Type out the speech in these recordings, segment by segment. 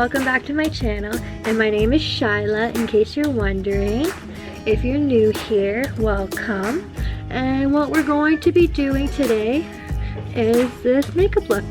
welcome back to my channel, and my name is Shyla, in case you're wondering. If you're new here, welcome. And what we're going to be doing today is this makeup look.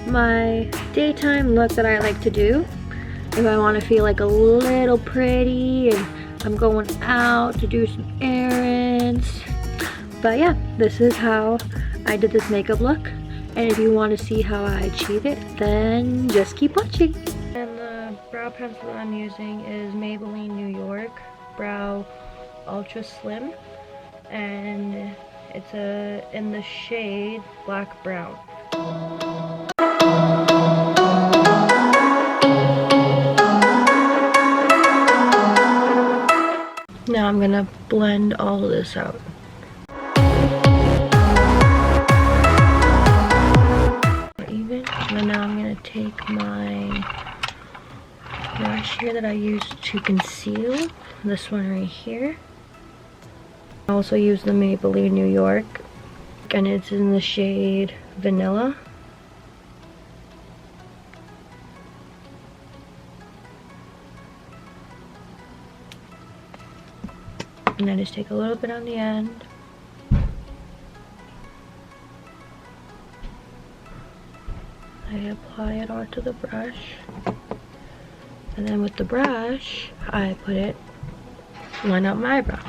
My daytime look that I like to do if I want to feel like a little pretty and I'm going out to do some errands. But yeah, this is how I did this makeup look. And if you want to see how I achieve it, then just keep watching. And the brow pencil that I'm using is Maybelline New York Brow Ultra Slim. And it's in the shade Black Brown. Now I'm gonna blend all of this out. And now I'm going to take my brush here that I used to conceal, this one right here. I also use the Maybelline New York, and it's in the shade Vanilla. And I just take a little bit on the end. I apply it onto the brush, and then with the brush I line up my eyebrow.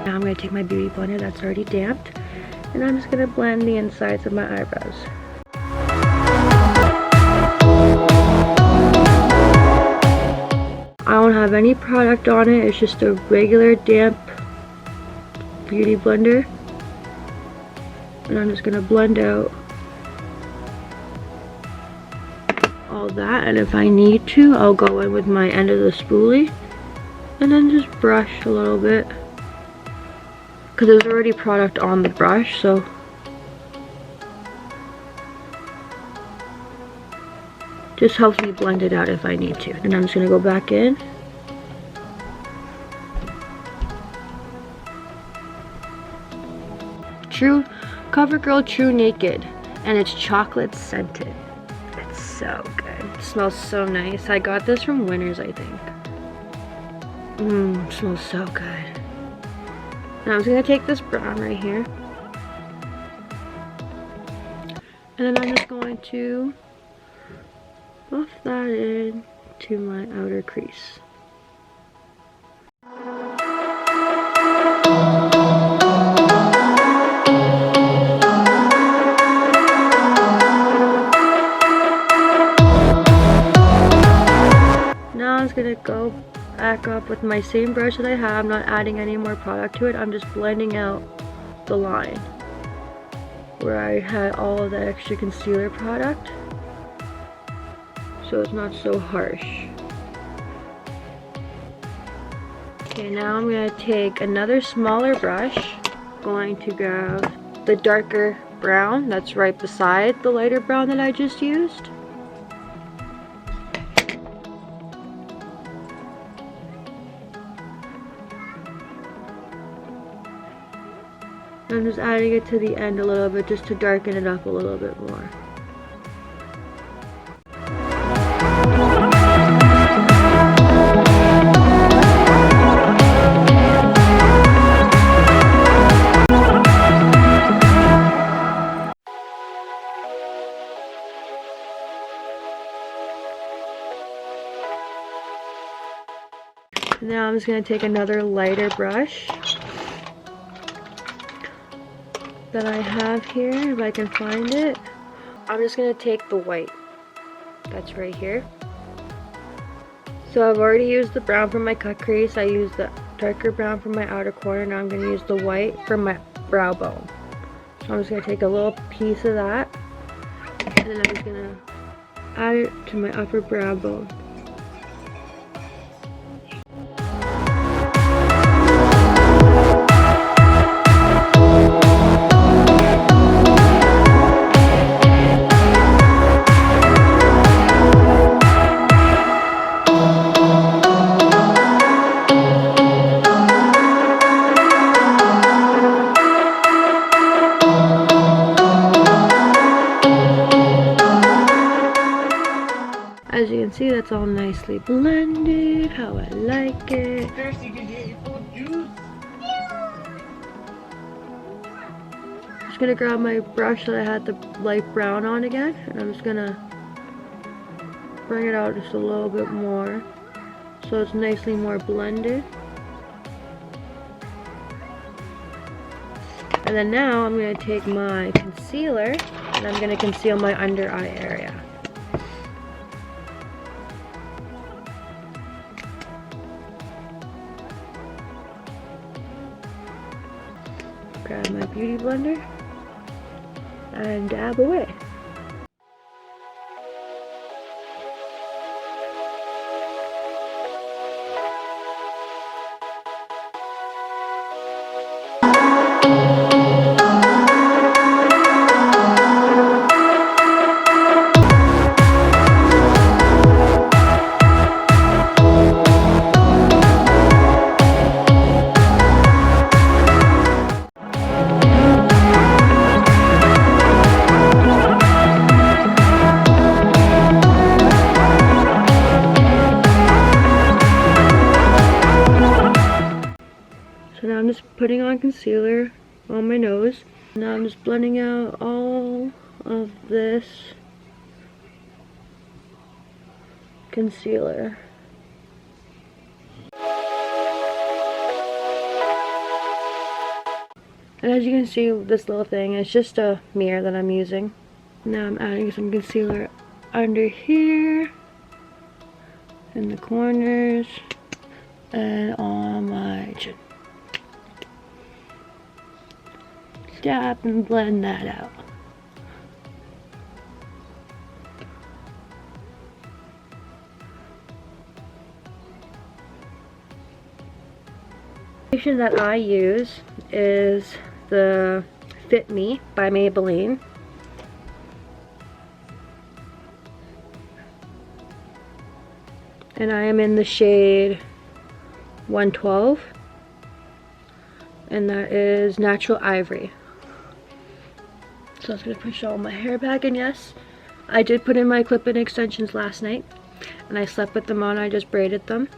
Now I'm going to take my beauty blender that's already damped, and I'm just going to blend the insides of my eyebrows. I don't have any product on it, it's just a regular damp beauty blender. And I'm just going to blend out all that, and if I need to, I'll go in with my end of the spoolie and then just brush a little bit. Because there's already product on the brush, so just helps me blend it out if I need to. And I'm just gonna go back in. CoverGirl True Naked, and it's chocolate scented. It's so good. It smells so nice. I got this from Winners, I think. It smells so good. Now I'm just going to take this brown right here, and then I'm just going to buff that in to my outer crease. Now I'm just going to go back up with my same brush that I have, not adding any more product to it. I'm just blending out the line where I had all of the extra concealer product, so it's not so harsh. Okay, now I'm going to take another smaller brush, going to grab the darker brown that's right beside the lighter brown that I just used. I'm just adding it to the end a little bit just to darken it up a little bit more. Now I'm just going to take another lighter brush that I have here, if I can find it. I'm just going to take the white that's right here. So I've already used the brown for my cut crease, I used the darker brown for my outer corner, now I'm going to use the white for my brow bone. So I'm just going to take a little piece of that, and then I'm just going to add it to my upper brow bone. that's all nicely blended, how I like it. Just gonna grab my brush that I had the light brown on again, and I'm just gonna bring it out just a little bit more so it's nicely more blended. And then now I'm going to take my concealer and I'm going to conceal my under eye area. Grab my beauty blender and dab away. So now I'm just putting on concealer on my nose. Now I'm just blending out all of this concealer. And as you can see, this little thing is just a mirror that I'm using. Now I'm adding some concealer under here, in the corners, and on my chin. Dab and blend that out. The foundation that I use is the Fit Me by Maybelline. And I am in the shade 112. And that is Natural Ivory. So I was going to push all my hair back, and yes, I did put in my clip-in extensions last night, and I slept with them on. I just braided them.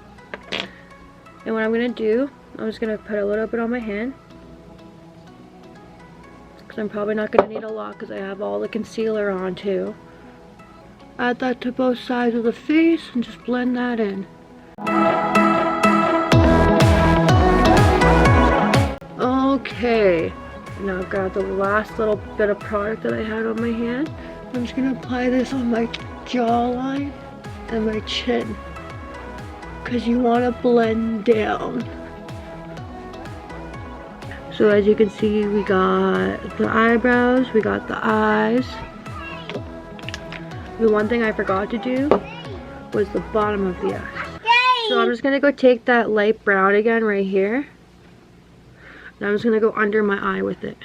And what I'm going to do, I'm just going to put a little bit on my hand, because I'm probably not going to need a lot because I have all the concealer on too. Add that to both sides of the face and just blend that in. Okay. Now I've got the last little bit of product that I had on my hand. I'm just going to apply this on my jawline and my chin, because you want to blend down. So as you can see, we got the eyebrows, we got the eyes. The one thing I forgot to do was the bottom of the eyes. So I'm just going to go take that light brown again right here. And I'm just going to go under my eye with it.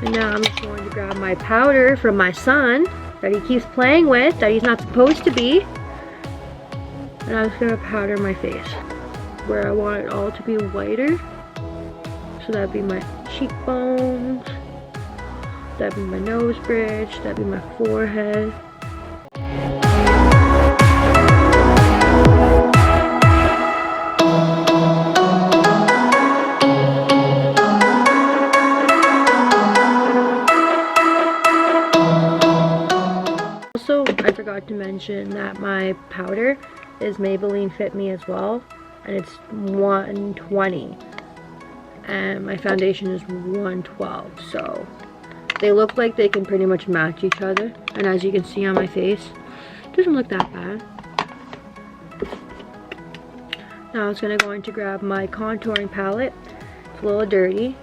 And now I'm just going to grab my powder from my son that he keeps playing with, that he's not supposed to be. And I'm just going to powder my face where I want it all to be whiter. So that'd be my cheekbones, that'd be my nose bridge, that'd be my forehead. Also, I forgot to mention that my powder is Maybelline Fit Me as well, and it's 120. And my foundation is 112, so they look like they can pretty much match each other. And as you can see on my face, it doesn't look that bad. Now I was going to grab my contouring palette. It's a little dirty.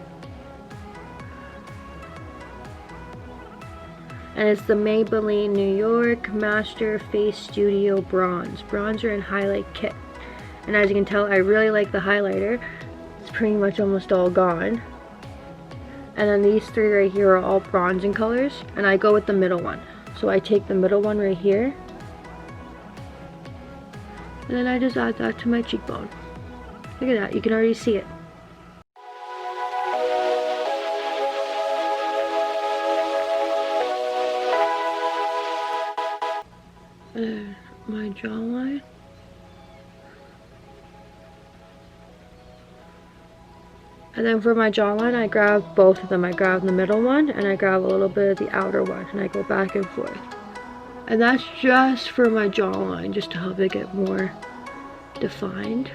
And it's the Maybelline New York Master Face Studio Bronzer and Highlight Kit. And as you can tell, I really like the highlighter. It's pretty much almost all gone. And then these three right here are all bronzing colors, and I go with the middle one. So I take the middle one right here, And then I just add that to my cheekbone. Look at that, you can already see it. And my jawline. And then for my jawline, I grab both of them. I grab the middle one and I grab a little bit of the outer one and I go back and forth. And that's just for my jawline, just to help it get more defined.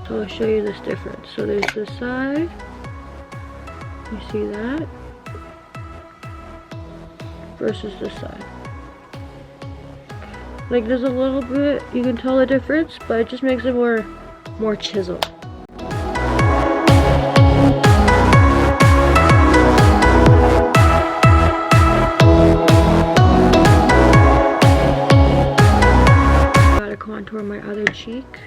So I'll show you this difference. So there's this side. You see that? Versus this side. Like there's a little bit, you can tell the difference, but it just makes it more chiseled. Gotta contour my other cheek.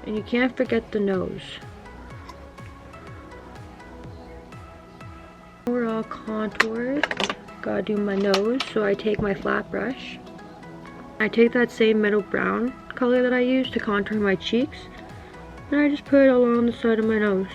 And you can't forget the nose. We're all contoured. Gotta do my nose, so I take my flat brush. I take that same middle brown color that I used to contour my cheeks, and I just put it along the side of my nose.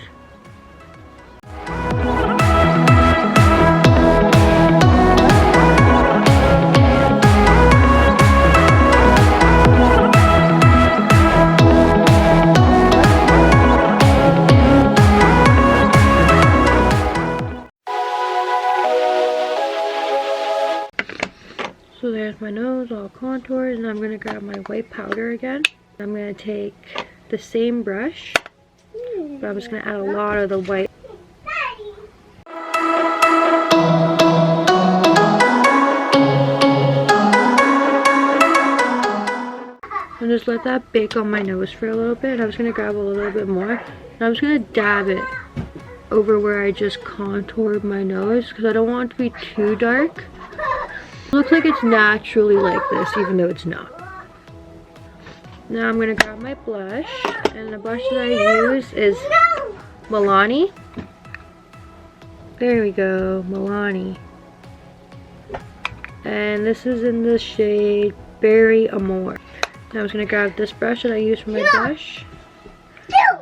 So there's my nose all contoured, and I'm going to grab my white powder again. I'm going to take the same brush, but I'm just going to add a lot of the white. And just let that bake on my nose for a little bit. I'm just going to grab a little bit more, and I'm just going to dab it over where I just contoured my nose, because I don't want it to be too dark. It looks like it's naturally like this, even though it's not. Now I'm gonna grab my blush, and the blush that I use is Milani. There we go, Milani. And this is in the shade Berry Amore. Now I'm just gonna grab this brush that I use for my blush.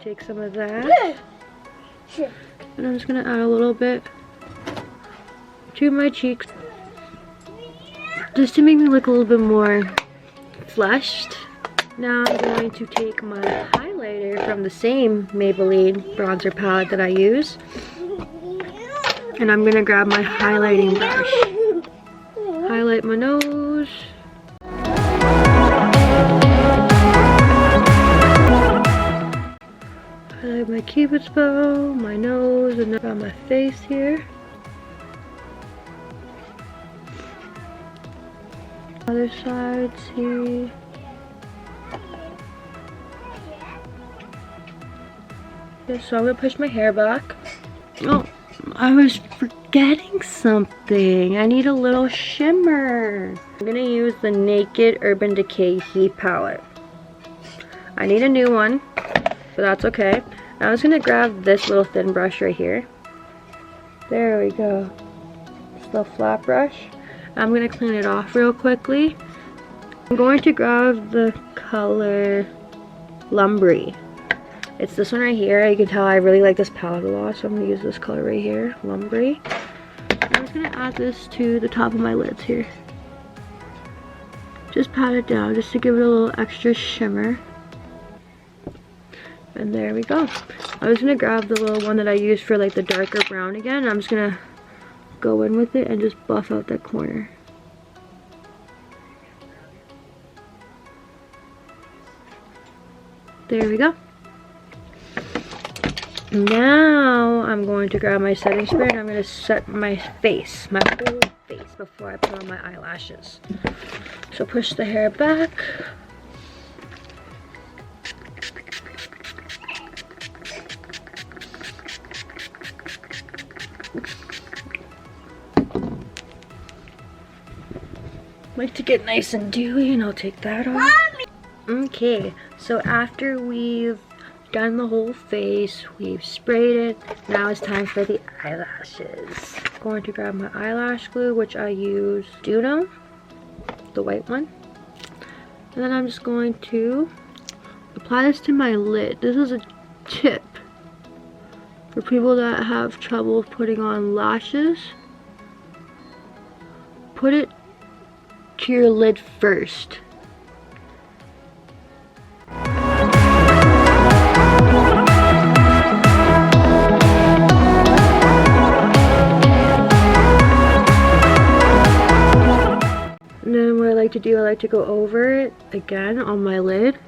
Take some of that. And I'm just gonna add a little bit to my cheeks, just to make me look a little bit more fleshed. Now I'm going to take my highlighter from the same Maybelline bronzer palette that I use, and I'm going to grab my highlighting brush. Highlight my nose. Highlight my cupid's bow, my nose, and then on my face here. Other side, see. Okay, so I'm gonna push my hair back. Oh, I was forgetting something. I need a little shimmer. I'm gonna use the Naked Urban Decay Heat Palette. I need a new one, but that's okay. I was gonna grab this little thin brush right here. There we go. This little flat brush. I'm going to clean it off real quickly. I'm going to grab the color Lumbry. It's this one right here. You can tell I really like this palette a lot, so I'm going to use this color right here, Lumbry. I'm just going to add this to the top of my lids here. Just pat it down just to give it a little extra shimmer. And there we go. I was going to grab the little one that I used for like the darker brown again. I'm just going to go in with it and just buff out that corner. There we go. Now I'm going to grab my setting spray and I'm going to set my face, my whole face, before I put on my eyelashes. So push the hair back. Like to get nice and dewy, and I'll take that off. Okay, so after we've done the whole face. We've sprayed it. Now it's time for the eyelashes. I'm going to grab my eyelash glue, which I use Duno, the white one. And then I'm just going to apply this to my lid. This is a tip for people that have trouble putting on lashes. Put it to your lid first. And then what I like to do, I like to go over it again on my lid.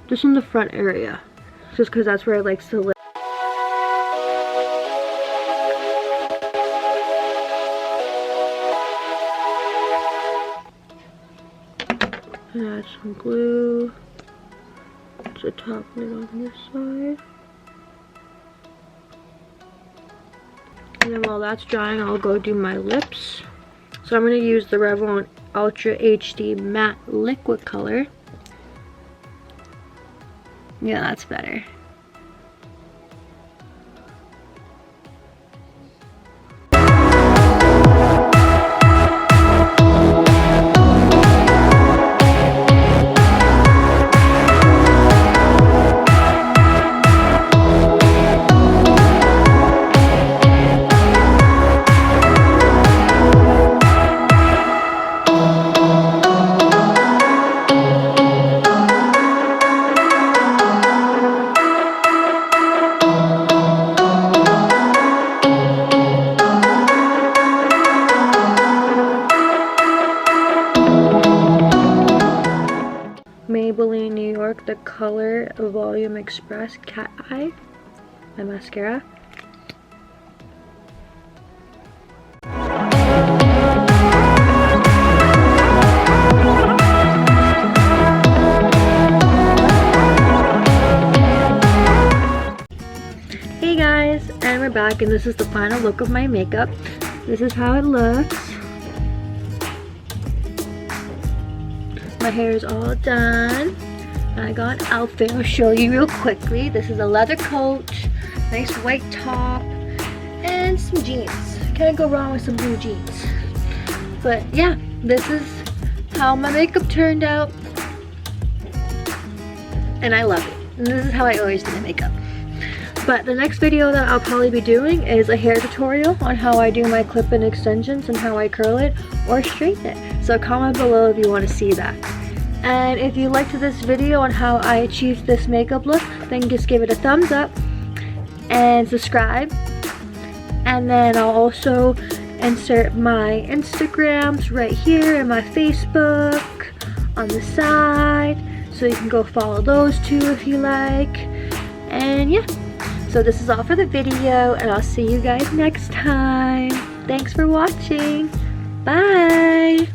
Just in the front area. Just because that's where it likes to live. Add some glue to the top lid on this side. And then while that's drying, I'll go do my lips. So I'm going to use the Revlon Ultra HD Matte Liquid Color. Yeah, that's better. Maybelline New York, the color Volume Express Cat Eye, my mascara. Hey guys, and we're back, and this is the final look of my makeup. This is how it looks. My hair is all done. I got an outfit I'll show you real quickly. This is a leather coat, nice white top, and some jeans. Can't go wrong with some blue jeans. But yeah, this is how my makeup turned out. And I love it. And this is how I always do my makeup. But the next video that I'll probably be doing is a hair tutorial on how I do my clip-in extensions and how I curl it or straighten it. So comment below if you want to see that. And if you liked this video on how I achieved this makeup look, then just give it a thumbs up and subscribe. And then I'll also insert my Instagrams right here and my Facebook on the side. So you can go follow those too if you like. And yeah. So this is all for the video, and I'll see you guys next time. Thanks for watching. Bye!